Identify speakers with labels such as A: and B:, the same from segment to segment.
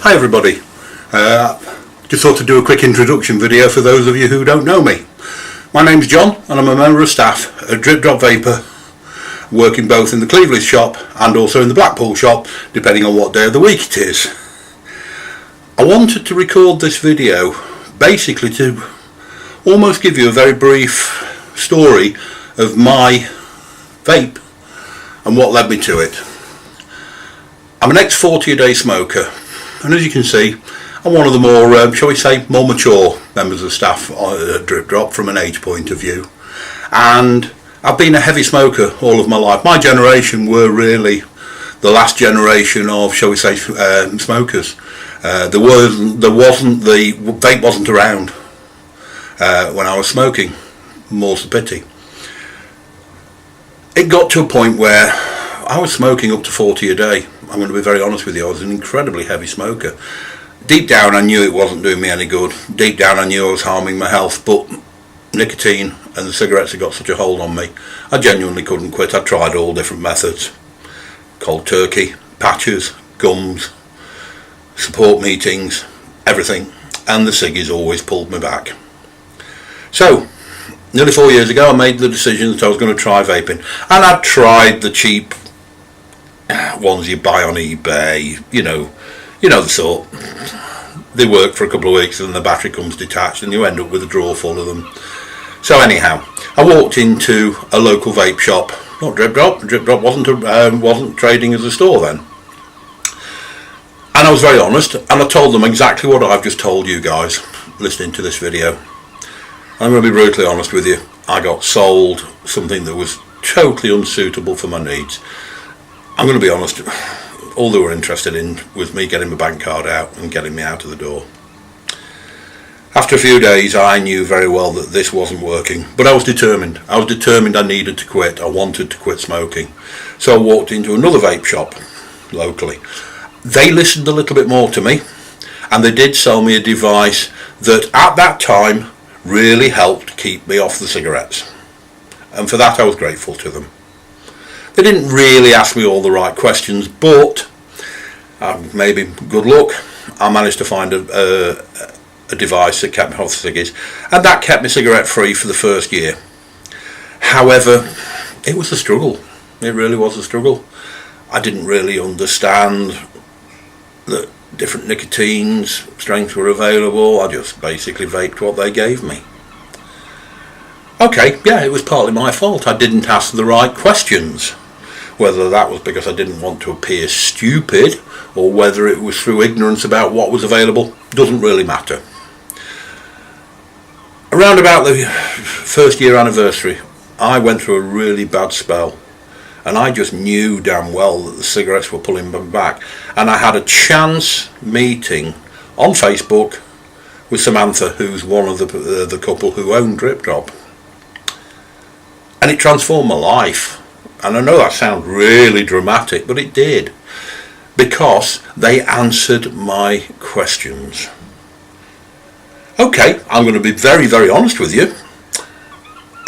A: Hi everybody, just thought to do a quick introduction video for those of you who don't know me. My name's John and I'm a member of staff at Drip Drop Vapor, working both in the Cleveland shop and also in the Blackpool shop, depending on what day of the week it is. I wanted to record this video basically to almost give you a very brief story of my vape and what led me to it. I'm an ex-40 a day smoker, and as you can see, I'm one of the more, shall we say, more mature members of staff at Drip Drop from an age point of view. And I've been a heavy smoker all of my life. My generation were really the last generation of, shall we say, smokers. The vape wasn't around when I was smoking. More's the pity. It got to a point where I was smoking up to 40 a day. I'm going to be very honest with you, I was an incredibly heavy smoker. Deep down I knew it wasn't doing me any good. Deep down I knew I was harming my health, but nicotine and the cigarettes had got such a hold on me. I genuinely couldn't quit. I tried all different methods. Cold turkey, patches, gums, support meetings, everything. And the ciggies always pulled me back. So, nearly 4 years ago I made the decision that I was going to try vaping. And I tried the cheap ones you buy on eBay, you know the sort. They work for a couple of weeks and then the battery comes detached and you end up with a drawer full of them. So anyhow, I walked into a local vape shop, not Drip Drop. Drip Drop wasn't trading as a store then. And I was very honest and I told them exactly what I've just told you guys listening to this video. I'm going to be brutally honest with you. I got sold something that was totally unsuitable for my needs. I'm going to be honest, all they were interested in was me getting my bank card out and getting me out of the door. After a few days I knew very well that this wasn't working, but I was determined. I needed to quit. I wanted to quit smoking. So I walked into another vape shop locally. They listened a little bit more to me and they did sell me a device that at that time really helped keep me off the cigarettes. And for that I was grateful to them. They didn't really ask me all the right questions, but maybe good luck, I managed to find a device that kept me off the ciggies, and that kept me cigarette free for the first year. However, it was a struggle. It really was a struggle. I didn't really understand that different nicotines, strengths were available. I just basically vaped what they gave me. Okay, yeah, it was partly my fault. I didn't ask the right questions. Whether that was because I didn't want to appear stupid or whether it was through ignorance about what was available doesn't really matter. Around about the first year anniversary, I went through a really bad spell and I just knew damn well that the cigarettes were pulling me back, and I had a chance meeting on Facebook with Samantha, who's one of the couple who own Drip Drop, and it transformed my life. And I know that sounds really dramatic, but it did, because they answered my questions. Okay, I'm going to be very, very honest with you.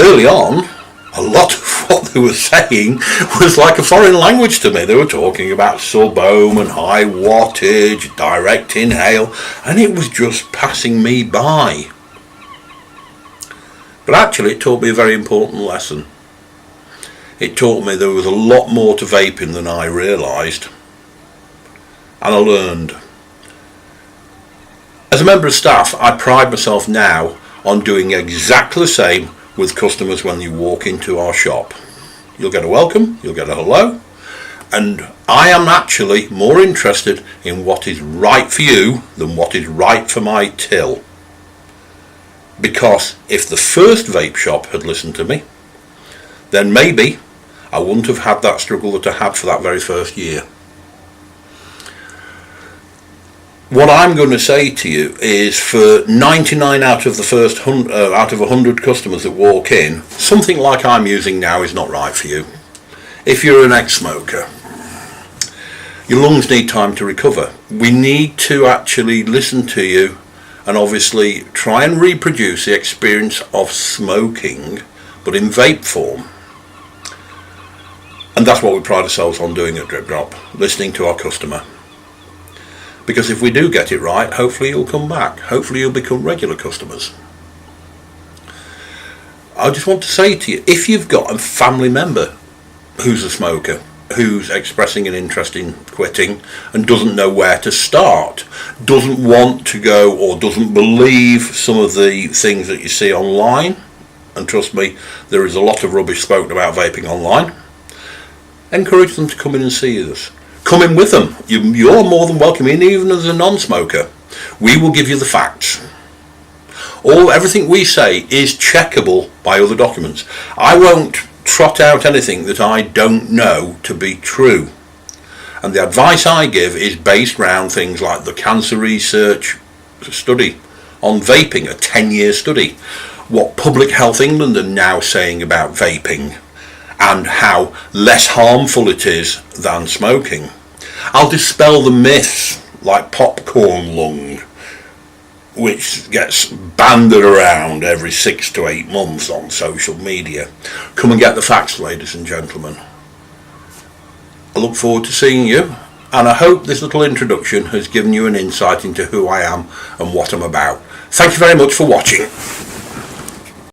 A: Early on, a lot of what they were saying was like a foreign language to me. They were talking about sub-ohm and high wattage, direct inhale, and it was just passing me by. But actually it taught me a very important lesson. It taught me there was a lot more to vaping than I realised, and I learned. As a member of staff, I pride myself now on doing exactly the same with customers when you walk into our shop. You'll get a welcome, you'll get a hello, and I am actually more interested in what is right for you than what is right for my till. Because if the first vape shop had listened to me, then maybe I wouldn't have had that struggle that I had for that very first year. What I'm going to say to you is, for 99 out of the first 100 customers that walk in, something like I'm using now is not right for you. If you're an ex-smoker, your lungs need time to recover. We need to actually listen to you and obviously try and reproduce the experience of smoking, but in vape form. And that's what we pride ourselves on doing at Drip Drop, listening to our customer. Because if we do get it right, hopefully you'll come back. Hopefully you'll become regular customers. I just want to say to you, if you've got a family member who's a smoker, who's expressing an interest in quitting and doesn't know where to start, doesn't want to go or doesn't believe some of the things that you see online, and trust me, there is a lot of rubbish spoken about vaping online, encourage them to come in and see us. Come in with them. You're more than welcome in, even as a non-smoker. We will give you the facts. Everything we say is checkable by other documents. I won't trot out anything that I don't know to be true. And the advice I give is based around things like the Cancer Research study on vaping, a 10-year study. What Public Health England are now saying about vaping, and how less harmful it is than smoking. I'll dispel the myths like popcorn lung, which gets banded around every 6 to 8 months on social media. Come and get the facts, ladies and gentlemen. I look forward to seeing you, and I hope this little introduction has given you an insight into who I am and what I'm about. Thank you very much for watching.